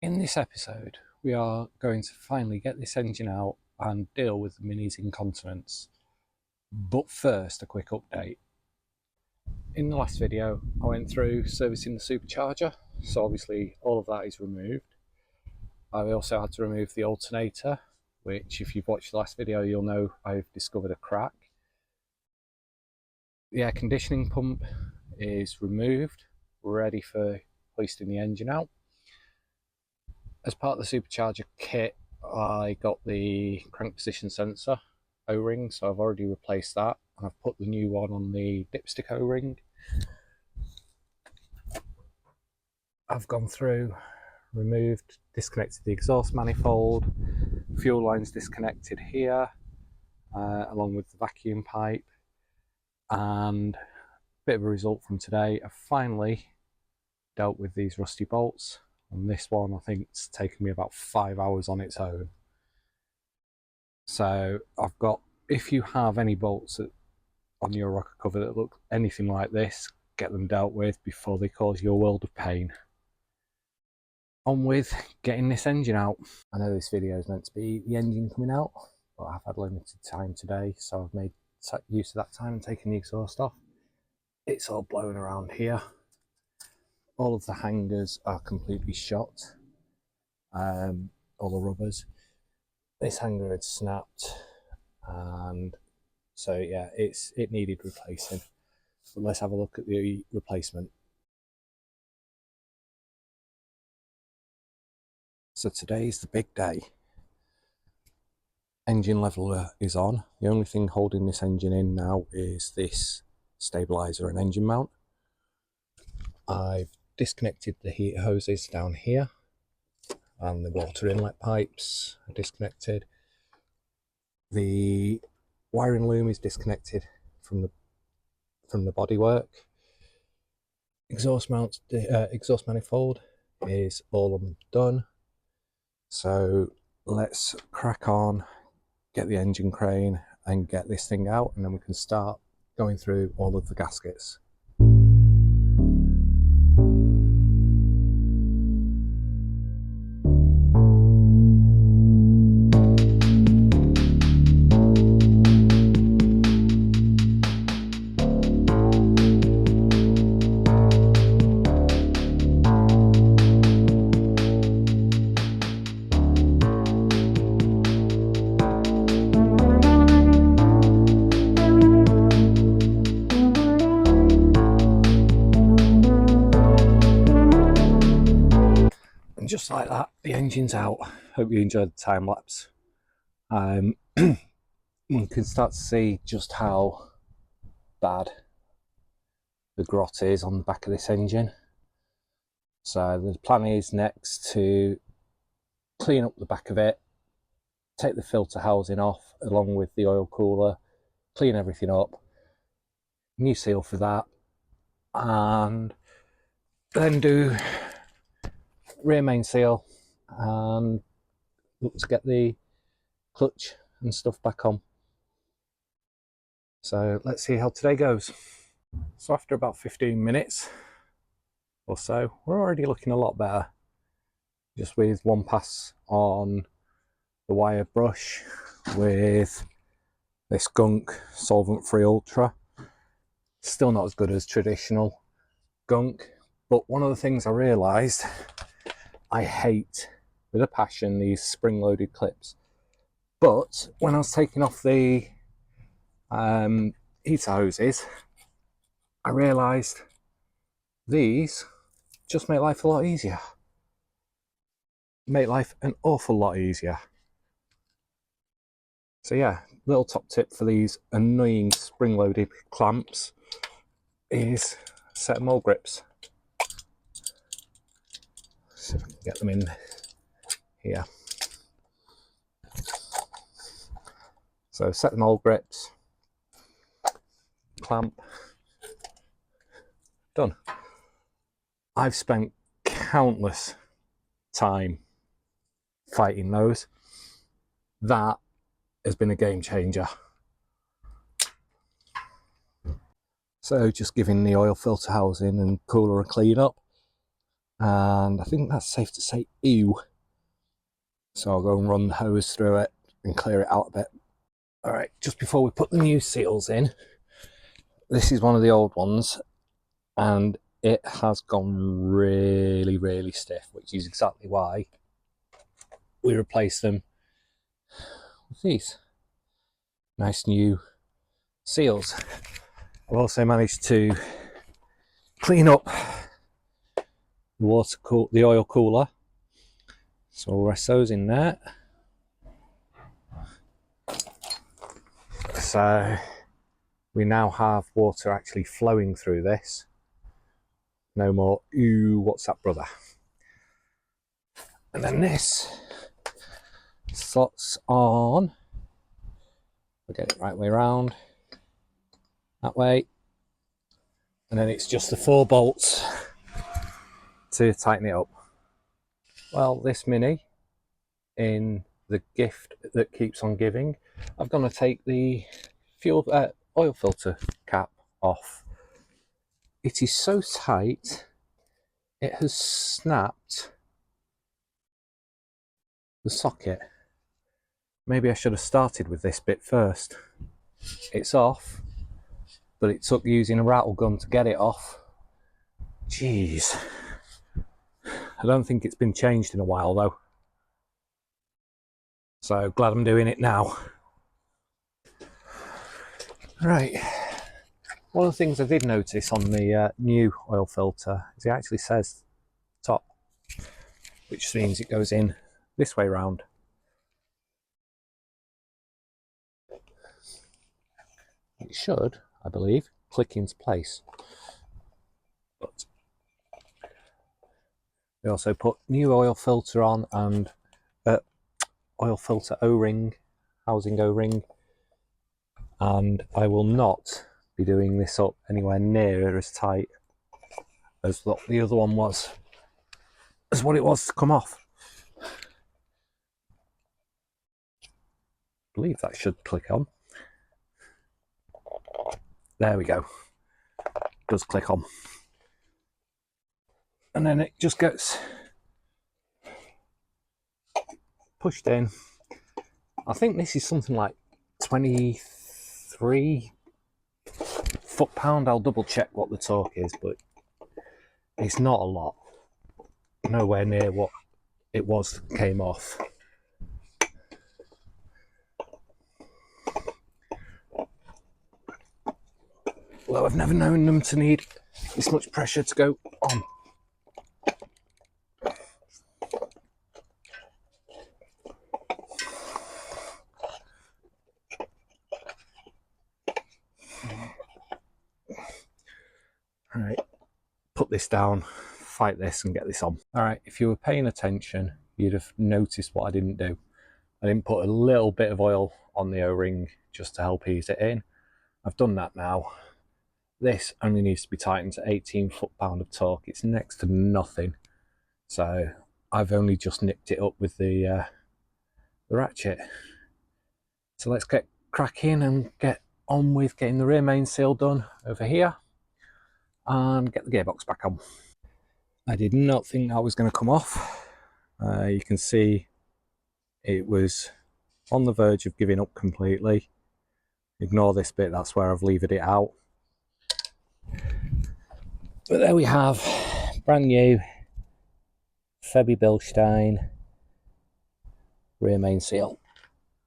In this episode, we are going to finally get this engine out and deal with the Mini's incontinence. But first, a quick update. In the last video, I went through servicing the supercharger, so obviously all of that is removed. I also had to remove the alternator, which if you've watched the last video, you'll know I've discovered a crack. The air conditioning pump is removed, ready for hoisting the engine out. As part of the supercharger kit, I got the crank position sensor O-ring, so I've already replaced that, and I've put the new one on the dipstick O-ring. I've gone through, removed, disconnected the exhaust manifold, fuel lines disconnected here, along with the vacuum pipe, and a bit of a result from today, I've finally dealt with these rusty bolts. On this one, I think it's taken me about 5 hours on its own. So I've got, if you have any bolts on your rocker cover that look anything like this, get them dealt with before they cause you a world of pain. On with getting this engine out. I know this video is meant to be the engine coming out, but I've had limited time today, so I've made use of that time and taken the exhaust off. It's all blowing around here. All of the hangers are completely shot, all the rubbers. This hanger had snapped, and so yeah, it needed replacing. But let's have a look at the replacement. So today's the big day. Engine leveler is on. The only thing holding this engine in now is this stabilizer and engine mount. I've disconnected the heat hoses down here, and the water inlet pipes are disconnected. The wiring loom is disconnected from the bodywork. Exhaust manifold is all done. So let's crack on, get the engine crane and get this thing out, and then we can start going through all of the gaskets. Just like that, the engine's out. Hope you enjoyed the time lapse. You can start to see just how bad the grot is on the back of this engine. So the plan is next to clean up the back of it, take the filter housing off along with the oil cooler, clean everything up, new seal for that, and then do rear main seal and look to get the clutch and stuff back on. So let's see how today goes. So after about 15 minutes or so, we're already looking a lot better, just with one pass on the wire brush with this Gunk Solvent Free Ultra. Still not as good as traditional Gunk, but one of the things I realised I hate with a passion these spring-loaded clips. But when I was taking off the heater hoses, I realised these just make life a lot easier. Make life an awful lot easier. So yeah, little top tip for these annoying spring-loaded clamps is a set of mole grips. See if I can get them in here. So set the mole grips, clamp, done. I've spent countless time fighting those. That has been a game changer. So just giving the oil filter housing and cooler a clean up, and I think that's safe to say ew. So I'll go and run the hose through it and clear it out a bit. All right, just before we put the new seals in, this is one of the old ones, and it has gone really, really stiff, which is exactly why we replaced them with these nice new seals. I've also managed to clean up the oil cooler, so we'll rest those in there. So we now have water actually flowing through this. No more, ooh, what's that, brother? And then this slots on. We'll get it right way around, that way. And then it's just the 4 bolts to tighten it up. Well, this Mini, in the gift that keeps on giving, I've got to take the oil filter cap off. It is so tight, it has snapped the socket. Maybe I should have started with this bit first. It's off, but it took using a rattle gun to get it off. Jeez. I don't think it's been changed in a while though. So glad I'm doing it now. Right. One of the things I did notice on the new oil filter is it actually says top, which means it goes in this way round. It should, I believe, click into place. But we also put new oil filter on and oil filter O-ring, housing O-ring, and I will not be doing this up anywhere near as tight as what the other one was, as what it was to come off. I believe that should click on. There we go. It does click on. And then it just gets pushed in. I think this is something like 23 foot-pound. I'll double check what the torque is, but it's not a lot. Nowhere near what it was that came off. Although I've never known them to need this much pressure to go on. All right, put this down, fight this and get this on. All right, if you were paying attention, you'd have noticed what I didn't do. I didn't put a little bit of oil on the O-ring just to help ease it in. I've done that now. This only needs to be tightened to 18 foot-pound of torque. It's next to nothing. So I've only just nicked it up with the ratchet. So let's get cracking and get on with getting the rear main seal done over here and get the gearbox back on. I did not think that was going to come off. You can see it was on the verge of giving up completely. Ignore this bit, that's where I've levered it out. But there we have, brand new Febi Bilstein rear main seal.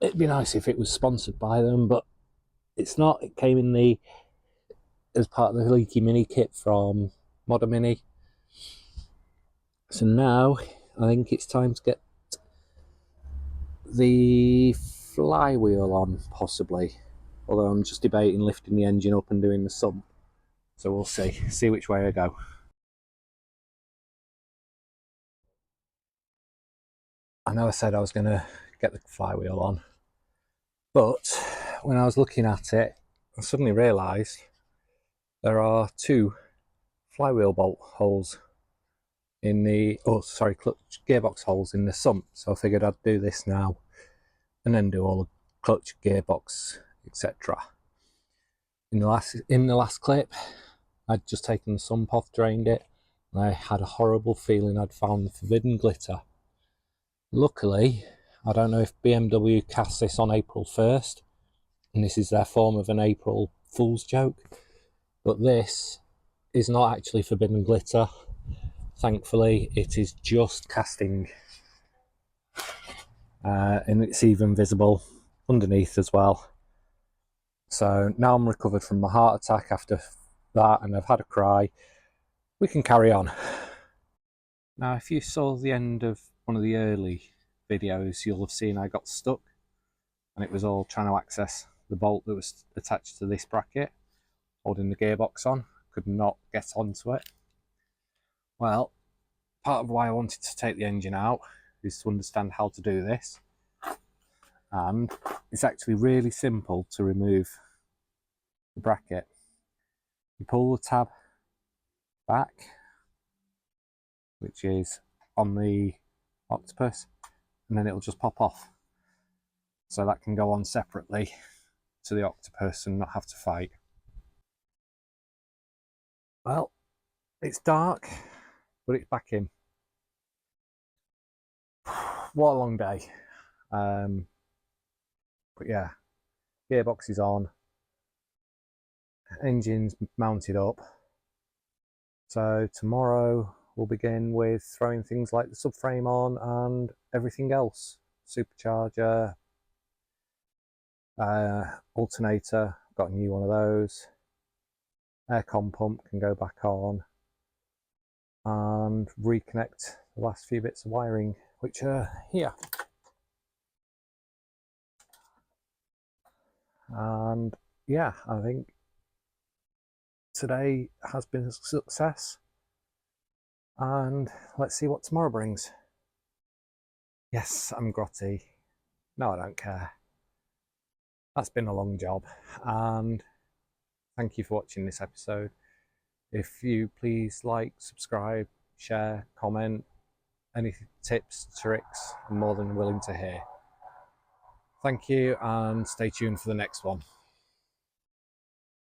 It'd be nice if it was sponsored by them, but it's not. It came in as part of the Leaky Mini kit from Modder Mini. So now I think it's time to get the flywheel on, possibly. Although I'm just debating lifting the engine up and doing the sump. So we'll see which way I go. I know I said I was going to get the flywheel on, but when I was looking at it, I suddenly realised there are 2 flywheel bolt holes in the, clutch gearbox holes in the sump. So I figured I'd do this now and then do all the clutch, gearbox, etc. In the last clip, I'd just taken the sump off, drained it, and I had a horrible feeling I'd found the forbidden glitter. Luckily, I don't know if BMW cast this on April 1st, and this is their form of an April Fool's joke, but this is not actually forbidden glitter. Thankfully, it is just casting, and it's even visible underneath as well. So now I'm recovered from my heart attack after that, and I've had a cry. We can carry on. Now, if you saw the end of one of the early videos, you'll have seen I got stuck, and it was all trying to access the bolt that was attached to this bracket, holding the gearbox on. Could not get onto it. Well, part of why I wanted to take the engine out is to understand how to do this, and it's actually really simple to remove the bracket. You pull the tab back, which is on the Octopus, and then it'll just pop off, so that can go on separately to the Octopus and not have to fight. Well, it's dark, but it's back in. What a long day. But yeah, gearbox is on, engine's mounted up. So tomorrow we'll begin with throwing things like the subframe on and everything else. Supercharger, alternator, got a new one of those. Aircon pump can go back on, and reconnect the last few bits of wiring, which are here. And yeah, I think today has been a success, and let's see what tomorrow brings. Yes, I'm grotty. No, I don't care. That's been a long job, and thank you for watching this episode. If you please like, subscribe, share, comment, any tips, tricks, I'm more than willing to hear. Thank you, and stay tuned for the next one.